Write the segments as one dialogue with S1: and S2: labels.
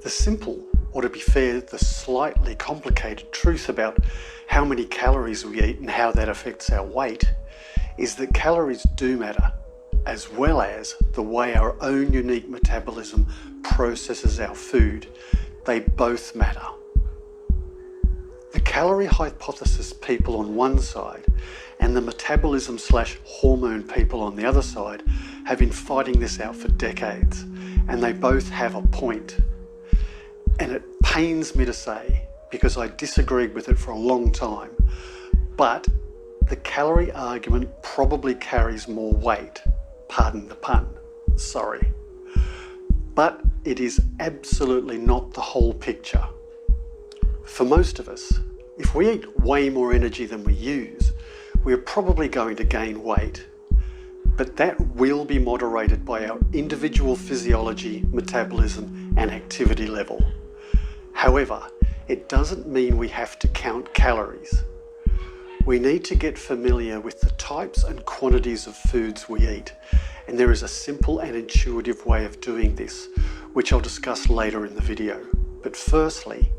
S1: The simple, or to be fair, the slightly complicated truth about how many calories we eat and how that affects our weight is that calories do matter, as well as the way our own unique metabolism processes our food. They both matter. The calorie hypothesis people on one side and the metabolism/hormone people on the other side have been fighting this out for decades, and they both have a point. And it pains me to say, because I disagreed with it for a long time, but the calorie argument probably carries more weight. Pardon the pun, sorry. But it is absolutely not the whole picture. For most of us, if we eat way more energy than we use, we're probably going to gain weight. But that will be moderated by our individual physiology, metabolism, and activity level. However, it doesn't mean we have to count calories. We need to get familiar with the types and quantities of foods we eat, and there is a simple and intuitive way of doing this, which I'll discuss later in the video. But firstly,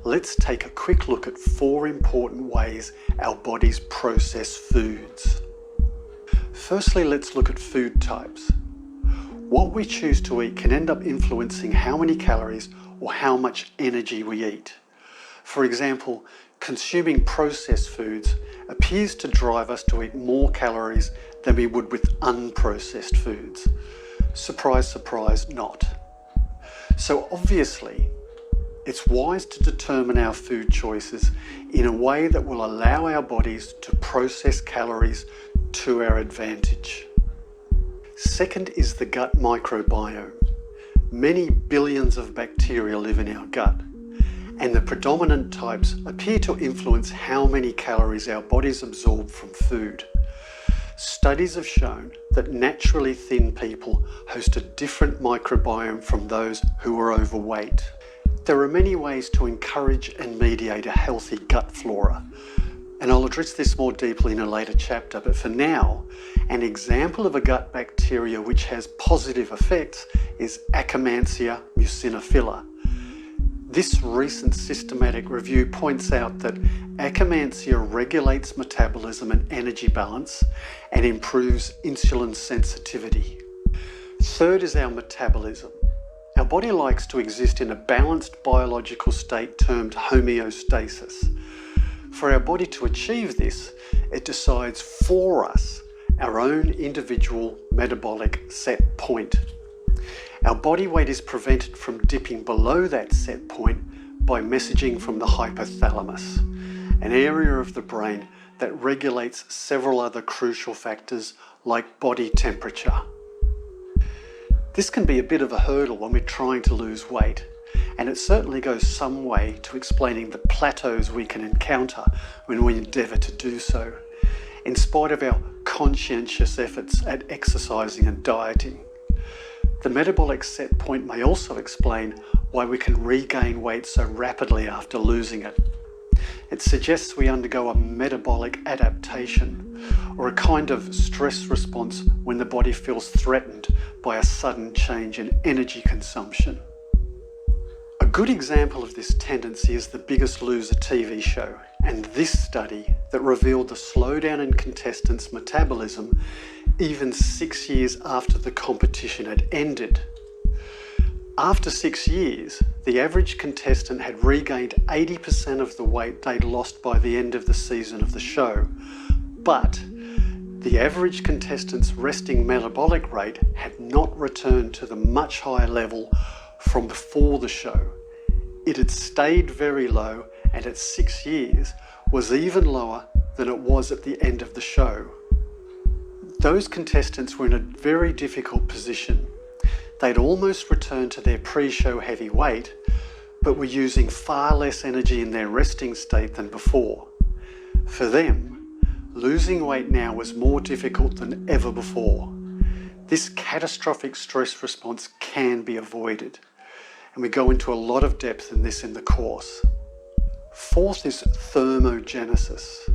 S1: let's take a quick look at 4 important ways our bodies process foods. Firstly, let's look at food types. What we choose to eat can end up influencing how many calories or how much energy we eat. For example, consuming processed foods appears to drive us to eat more calories than we would with unprocessed foods. Surprise, surprise, not. So obviously, it's wise to determine our food choices in a way that will allow our bodies to process calories to our advantage. Second is the gut microbiome. Many billions of bacteria live in our gut, and the predominant types appear to influence how many calories our bodies absorb from food. Studies have shown that naturally thin people host a different microbiome from those who are overweight. There are many ways to encourage and mediate a healthy gut flora, and I'll address this more deeply in a later chapter, but for now, an example of a gut bacteria which has positive effects is Akkermansia muciniphila. This recent systematic review points out that Akkermansia regulates metabolism and energy balance and improves insulin sensitivity. Third is our metabolism. Our body likes to exist in a balanced biological state termed homeostasis. For our body to achieve this, it decides for us our own individual metabolic set point. Our body weight is prevented from dipping below that set point by messaging from the hypothalamus, an area of the brain that regulates several other crucial factors like body temperature. This can be a bit of a hurdle when we're trying to lose weight, and it certainly goes some way to explaining the plateaus we can encounter when we endeavour to do so, in spite of our conscientious efforts at exercising and dieting. The metabolic set point may also explain why we can regain weight so rapidly after losing it. It suggests we undergo a metabolic adaptation, or a kind of stress response when the body feels threatened by a sudden change in energy consumption. A good example of this tendency is The Biggest Loser TV show, and this study that revealed the slowdown in contestants' metabolism even 6 years after the competition had ended. After 6 years, the average contestant had regained 80% of the weight they'd lost by the end of the season of the show, but the average contestant's resting metabolic rate had not returned to the much higher level from before the show. It had stayed very low, and at 6 years was even lower than it was at the end of the show. Those contestants were in a very difficult position. They'd almost returned to their pre-show heavy weight, but were using far less energy in their resting state than before. For them, losing weight now was more difficult than ever before. This catastrophic stress response can be avoided, and we go into a lot of depth in this in the course. Fourth is thermogenesis.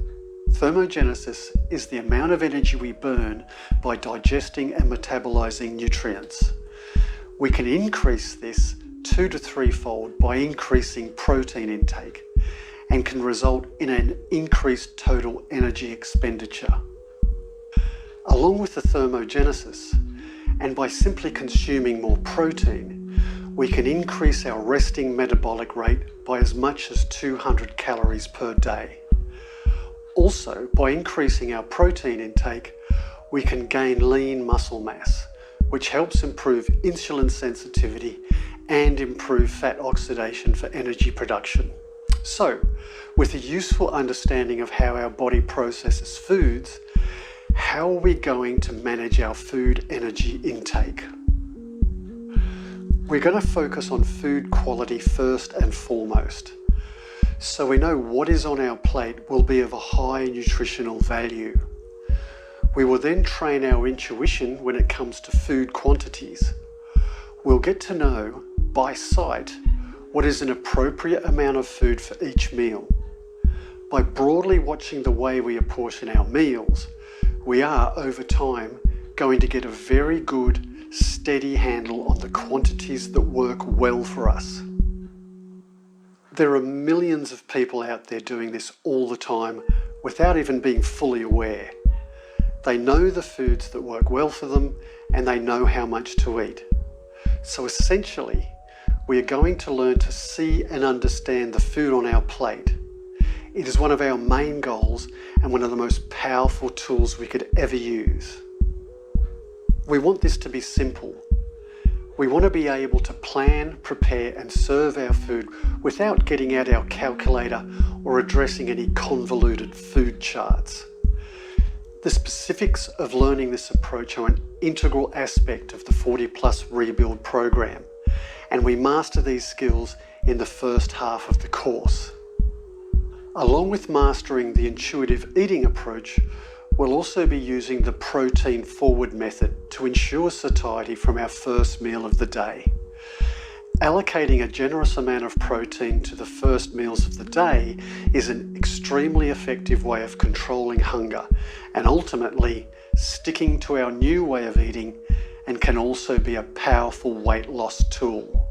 S1: Thermogenesis is the amount of energy we burn by digesting and metabolizing nutrients. We can increase this 2 to 3-fold by increasing protein intake and can result in an increased total energy expenditure. Along with the thermogenesis, and by simply consuming more protein, we can increase our resting metabolic rate by as much as 200 calories per day. Also, by increasing our protein intake, we can gain lean muscle mass, which helps improve insulin sensitivity and improve fat oxidation for energy production. So, with a useful understanding of how our body processes foods, how are we going to manage our food energy intake? We're going to focus on food quality first and foremost, so we know what is on our plate will be of a high nutritional value. We will then train our intuition when it comes to food quantities. We'll get to know, by sight, what is an appropriate amount of food for each meal. By broadly watching the way we apportion our meals, we are, over time, going to get a very good, steady handle on the quantities that work well for us. There are millions of people out there doing this all the time without even being fully aware. They know the foods that work well for them and they know how much to eat. So essentially, we are going to learn to see and understand the food on our plate. It is one of our main goals and one of the most powerful tools we could ever use. We want this to be simple. We want to be able to plan, prepare and serve our food without getting out our calculator or addressing any convoluted food charts. The specifics of learning this approach are an integral aspect of the 40 Plus Rebuild program, and we master these skills in the first half of the course. Along with mastering the intuitive eating approach, we'll also be using the protein forward method to ensure satiety from our first meal of the day. Allocating a generous amount of protein to the first meals of the day is an extremely effective way of controlling hunger and ultimately sticking to our new way of eating, and can also be a powerful weight loss tool.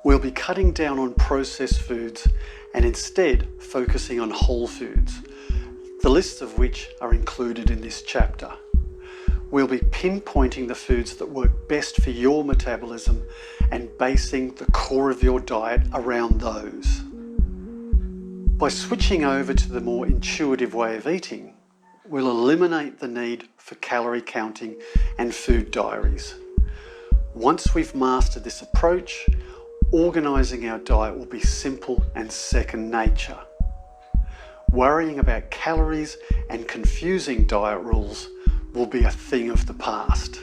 S1: We'll be cutting down on processed foods and instead focusing on whole foods, the lists of which are included in this chapter. We'll be pinpointing the foods that work best for your metabolism and basing the core of your diet around those. By switching over to the more intuitive way of eating, we'll eliminate the need for calorie counting and food diaries. Once we've mastered this approach, organising our diet will be simple and second nature. Worrying about calories and confusing diet rules will be a thing of the past.